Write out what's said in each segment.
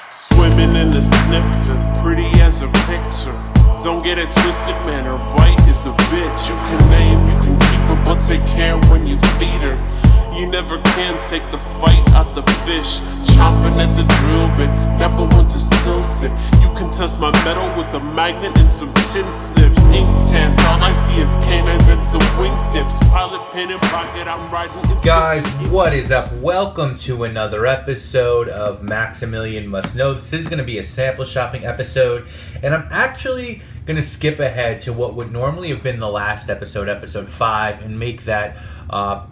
Swimming in the snifter, pretty as a picture. Don't get it twisted, man, her bite is a bitch. You can name, you can keep her, but take care when you feed her. You never can take the fight out the fish. Chomping at the drill bit, never want to still sit. You can test my metal with a magnet and some tin snips. Ink test, all I see is canines and some wingtips. Pilot pen in pocket, I'm riding in. Guys, what is up? Welcome to another episode of Maximilian Must Know. This is going to be a sample shopping episode, and I'm actually going to skip ahead to what would normally have been the last episode, episode 5, and make that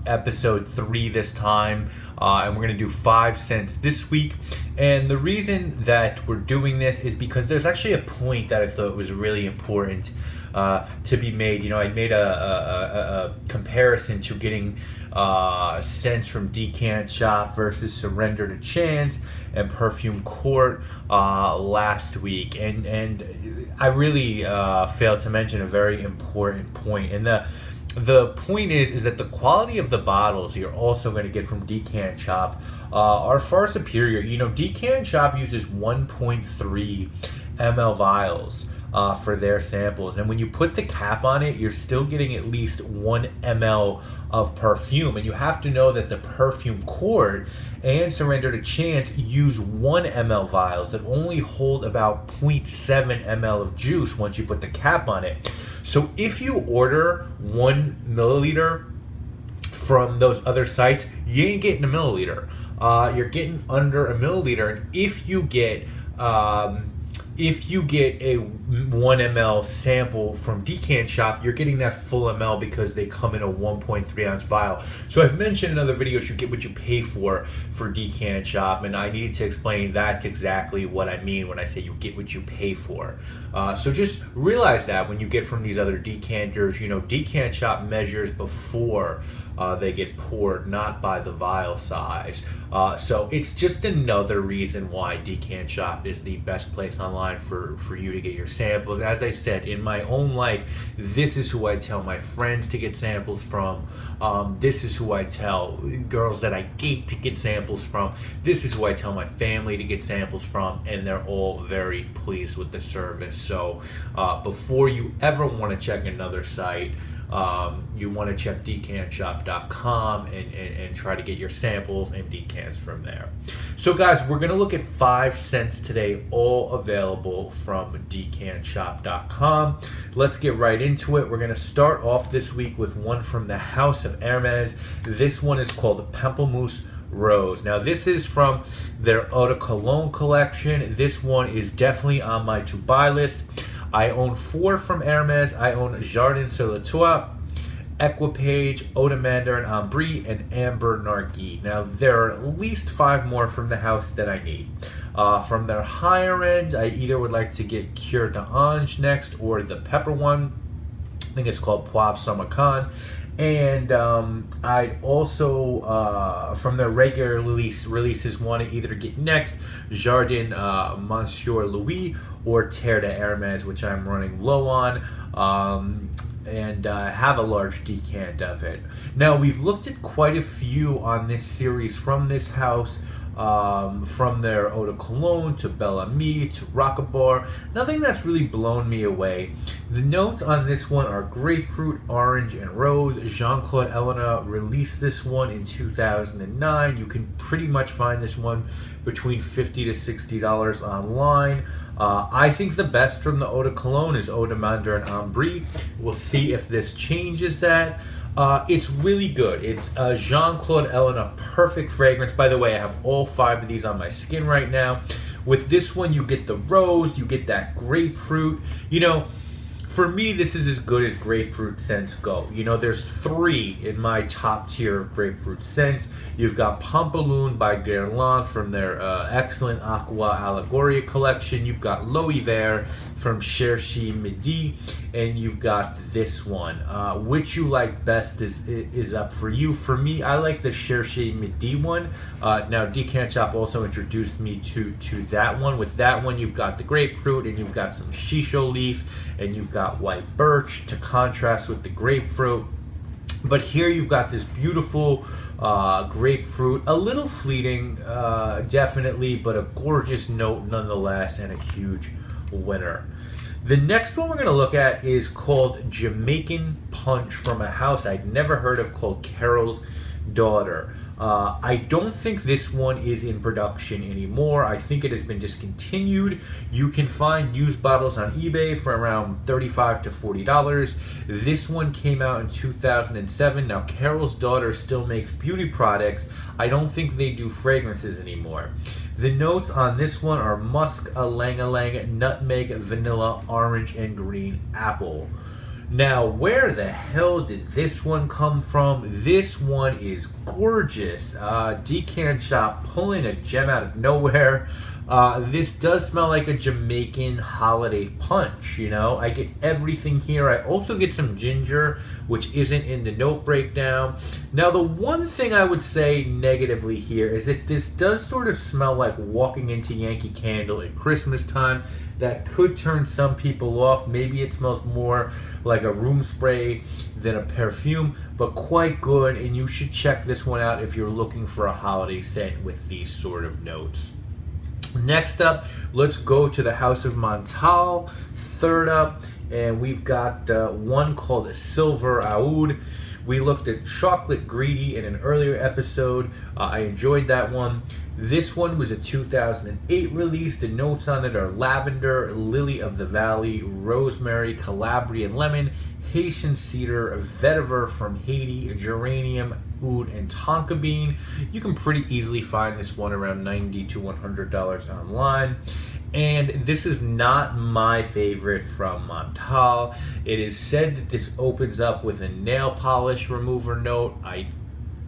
episode 3 this time. And we're going to do 5 cents this week. And the reason that we're doing this is because there's actually a point that I thought was really important to be made. You know, I made a comparison to getting cents from Decant Shop versus Surrender to Chance and Perfume Court last week, and I really failed to mention a very important point. And the point is that the quality of the bottles you're also going to get from Decant Shop are far superior. You know, Decant Shop uses 1.3 ml vials for their samples, and when you put the cap on it, you're still getting at least 1 ml of perfume. And you have to know that the Perfume Court and Surrender to Chance use 1 ml vials that only hold about 0.7 ml of juice once you put the cap on it. So if you order 1 milliliter from those other sites, you ain't getting a milliliter. You're getting under a milliliter. And if you get a 1 ml sample from Decant Shop, you're getting that full ml because they come in a 1.3 ounce vial. So I've mentioned in other videos, you get what you pay for Decant Shop, and I needed to explain that's exactly what I mean when I say you get what you pay for. So just realize that when you get from these other decanters, you know, Decant Shop measures before they get poured, not by the vial size. So it's just another reason why Decant Shop is the best place online for you to get your samples. As I said, in my own life, this is who I tell my friends to get samples from. This is who I tell girls that I date to get samples from. This is who I tell my family to get samples from, and they're all very pleased with the service. So before you ever want to check another site, you want to check decantshop.com and try to get your samples and decants from there. So guys, we're going to look at 5 cents today, all available from decantshop.com. Let's get right into it. We're going to start off this week with one from the House of Hermes. This one is called the Pamplemousse Rose. Now this is from their Eau de Cologne collection. This one is definitely on my to buy list. I own 4 from Hermes. I own Jardin sur le Toit, Equipage, Eau de Mandarin Ambry, and Amber Narguilé. Now there are at least 5 more from the house that I need. From their higher end, I either would like to get Cure d'Ange next or the pepper one. I think it's called Poivre Samarcande. And I'd also, from their regular releases, want to either get next Jardin Monsieur Louis or Terre de Hermes, which I'm running low on, and have a large decant of it. Now, we've looked at quite a few on this series from this house. From their Eau de Cologne to Bel Ami to Rocabar. Nothing that's really blown me away. The notes on this one are grapefruit, orange, and rose. Jean-Claude Elena released this one in 2009. You can pretty much find this one between $50 to $60 online. I think the best from the Eau de Cologne is Eau de Mandarin Ambry. We'll see if this changes that. It's really good. It's Jean-Claude Elena perfect fragrance. By the way, I have all 5 of these on my skin right now. With this one, you get the rose, you get that grapefruit. You know, for me, this is as good as grapefruit scents go. You know, there's 3 in my top tier of grapefruit scents. You've got Pamplemousse by Guerlain from their excellent Aqua Allegoria collection. You've got L'Hiver from Cherchez Midi, and you've got this one. Which you like best is up for you. For me, I like the Cherchez Midi one. Now, Decant Shop also introduced me to that one. With that one, you've got the grapefruit, and you've got some shisho leaf, and you've got white birch to contrast with the grapefruit. But here you've got this beautiful grapefruit, a little fleeting, definitely, but a gorgeous note nonetheless, and a huge winner. The next one we're going to look at is called Jamaican Punch, from a house I'd never heard of called Carol's Daughter. I don't think this one is in production anymore. I think it has been discontinued. You can find used bottles on eBay for around $35 to $40. This one came out in 2007. Now, Carol's Daughter still makes beauty products. I don't think they do fragrances anymore. The notes on this one are musk, ylang-ylang, nutmeg, vanilla, orange, and green apple. Now, where the hell did this one come from? This one is gorgeous. Decant shop pulling a gem out of nowhere. This does smell like a Jamaican holiday punch, you know. I get everything here. I also get some ginger, which isn't in the note breakdown. Now, the one thing I would say negatively here is that this does sort of smell like walking into Yankee Candle at Christmas time. That could turn some people off. Maybe it smells more like a room spray than a perfume, but quite good, and you should check this one out if you're looking for a holiday scent with these sort of notes. Next up, let's go to the House of Montale. Third up, and we've got one called Silver Aoud. We looked at Chocolate Greedy in an earlier episode. I enjoyed that one. This one was a 2008 release. The notes on it are lavender, lily of the valley, rosemary, Calabrian lemon, Haitian cedar, vetiver from Haiti, geranium, oud, and tonka bean. You can pretty easily find this one around $90 to $100 online. And this is not my favorite from Montale. It is said that this opens up with a nail polish remover note. I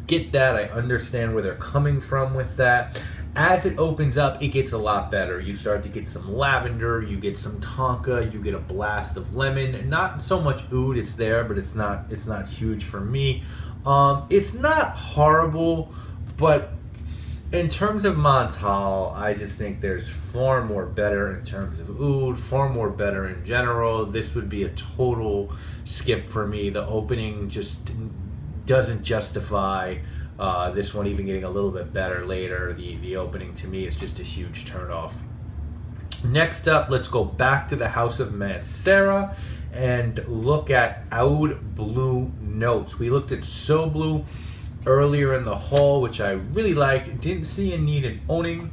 get that. I understand where they're coming from with that. As it opens up, it gets a lot better. You start to get some lavender, you get some tonka, you get a blast of lemon. Not so much oud, it's there, but it's not huge for me. It's not horrible, but in terms of Montale, I just think there's far more better in terms of oud, far more better in general. This would be a total skip for me. The opening just doesn't justify this one even getting a little bit better later. The opening to me is just a huge turnoff. Next up, let's go back to the House of Mancera and look at Aoud Blue Notes. We looked at So Blue earlier in the haul, which I really liked. Didn't see a need in owning.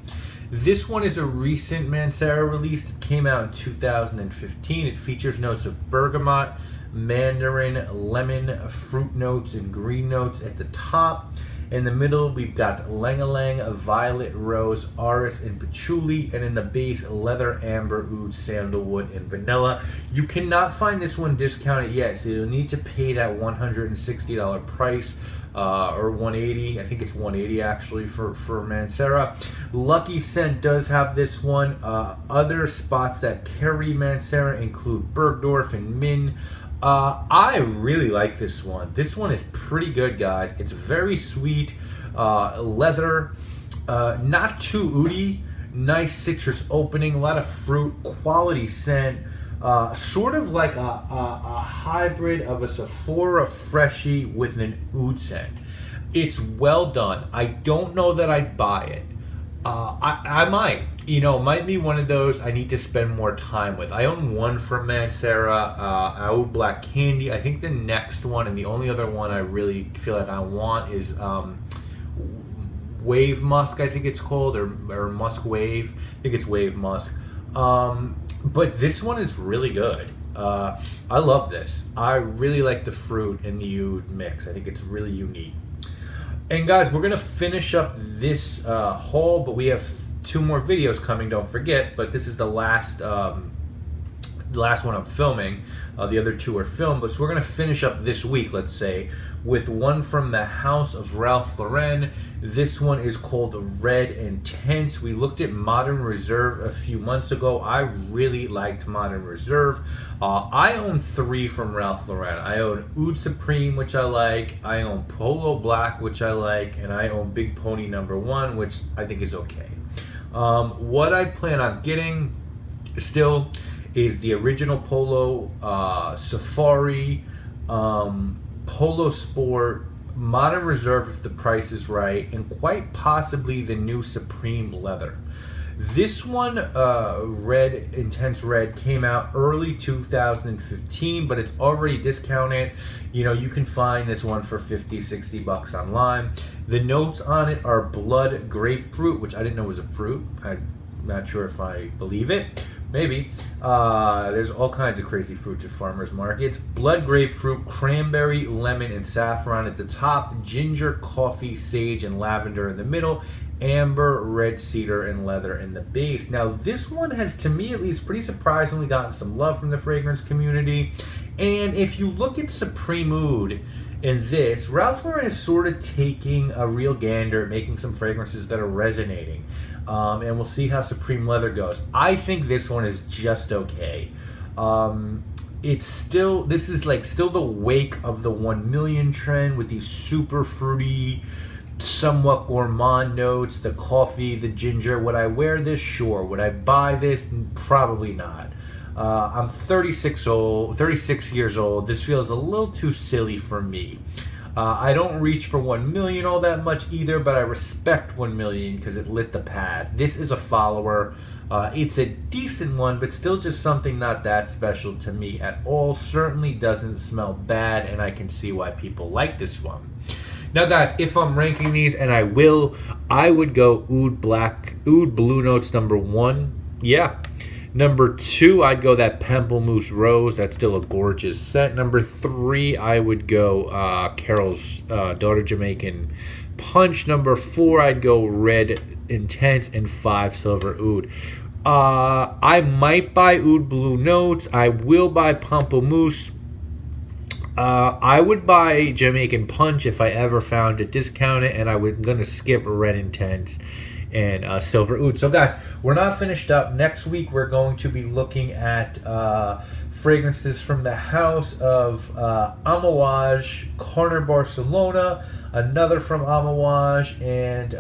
This one is a recent Mancera release that came out in 2015. It features notes of bergamot, mandarin, lemon, fruit notes, and green notes at the top. In the middle, we've got ylang-ylang, violet, rose, orris, and patchouli. And in the base, leather, amber, oud, sandalwood, and vanilla. You cannot find this one discounted yet, so you'll need to pay that $160 price. Or $180, I think it's $180 actually for Mancera. Lucky Scent does have this one. Other spots that carry Mancera include Bergdorf and Min. I really like this one. This one is pretty good, guys. It's very sweet, leather, not too oudy, nice citrus opening, a lot of fruit, quality scent. Sort of like a hybrid of a Sephora Freshie with an oud scent. It's well done. I don't know that I'd buy it. I might. You know, it might be one of those I need to spend more time with. I own one from Mancera, Aoud Black Candy. I think the next one and the only other one I really feel like I want is Wave Musk, I think it's called, or Musk Wave. I think it's Wave Musk. But this one is really good. I love this. I really like the fruit and the oud mix. I think it's really unique. And guys, we're going to finish up this haul, but we have 2 more videos coming, don't forget. But this is the last one I'm filming. The other 2 are filmed, but so we're going to finish up this week, let's say, with one from the House of Ralph Lauren. This one is called Red Intense. We looked at Modern Reserve a few months ago. I really liked Modern Reserve. I own 3 from Ralph Lauren. I own Oud Supreme, which I like. I own Polo Black, which I like. And I own Big Pony No. 1, which I think is okay. What I plan on getting still is the original Polo, Safari, Polo Sport, Modern Reserve if the price is right, and quite possibly the new Supreme Leather. This one, red, intense red, came out early 2015, but it's already discounted. You know, you can find this one for 50, 60 bucks online. The notes on it are blood grapefruit, which I didn't know was a fruit. I'm not sure if I believe it. Maybe. There's all kinds of crazy fruits at farmers markets. Blood grapefruit, cranberry, lemon, and saffron at the top. Ginger, coffee, sage, and lavender in the middle. Amber, red cedar, and leather in the base. Now, this one has, to me at least, pretty surprisingly gotten some love from the fragrance community. And if you look at Supreme Oud in this, Ralph Lauren is sort of taking a real gander at making some fragrances that are resonating. And we'll see how Supreme Leather goes. I think this one is just okay. It's still, this is like still the wake of the 1 million trend with these super fruity, somewhat gourmand notes, the coffee, the ginger. Would I wear this? Sure. Would I buy this? Probably not. I'm 36 years old. This feels a little too silly for me. I don't reach for 1 million all that much either, but I respect 1 million because it lit the path. This is a follower. It's a decent one, but still just something not that special to me at all. Certainly doesn't smell bad, and I can see why people like this one. Now, guys, if I'm ranking these, and I would go Oud Blue Notes number 1. Yeah. Number 2, I'd go that Pamplemousse Rose. That's still a gorgeous scent. Number 3, I would go Carol's Daughter Jamaican Punch. Number 4, I'd go Red Intense. And 5, Silver Oud. I might buy Oud Blue Notes. I will buy Pamplemousse. I would buy Jamaican Punch if I ever found it discounted, and I'm going to skip Red Intense and Silver Oud. So, guys, we're not finished up. Next week, we're going to be looking at fragrances from the house of Amouage, Corner Barcelona, another from Amouage, and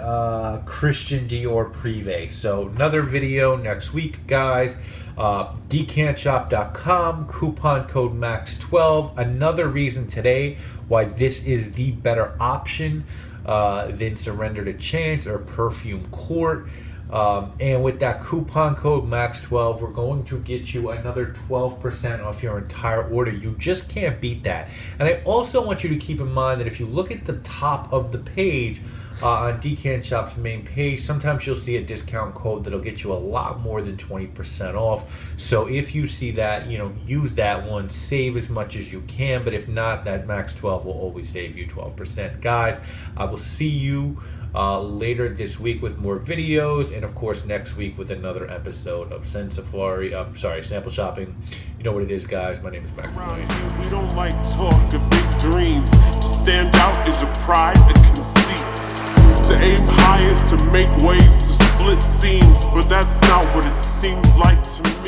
Christian Dior Privé. So, another video next week, guys. Decantshop.com, coupon code MAX12. Another reason today why this is the better option than Surrender to Chance or Perfume Court. And with that coupon code MAX12, we're going to get you another 12% off your entire order. You just can't beat that. And I also want you to keep in mind that if you look at the top of the page on Decant Shop's main page, sometimes you'll see a discount code that'll get you a lot more than 20% off. So if you see that, you know, use that one, save as much as you can. But if not, that MAX12 will always save you 12%. Guys, I will see you later this week with more videos, and of course next week with another episode of Sample Shopping. You know what it is, guys. My name is Maximilian. We don't like talk of big dreams. To stand out is a pride, a conceit. To aim high is to make waves, to split seams, but that's not what it seems like to me.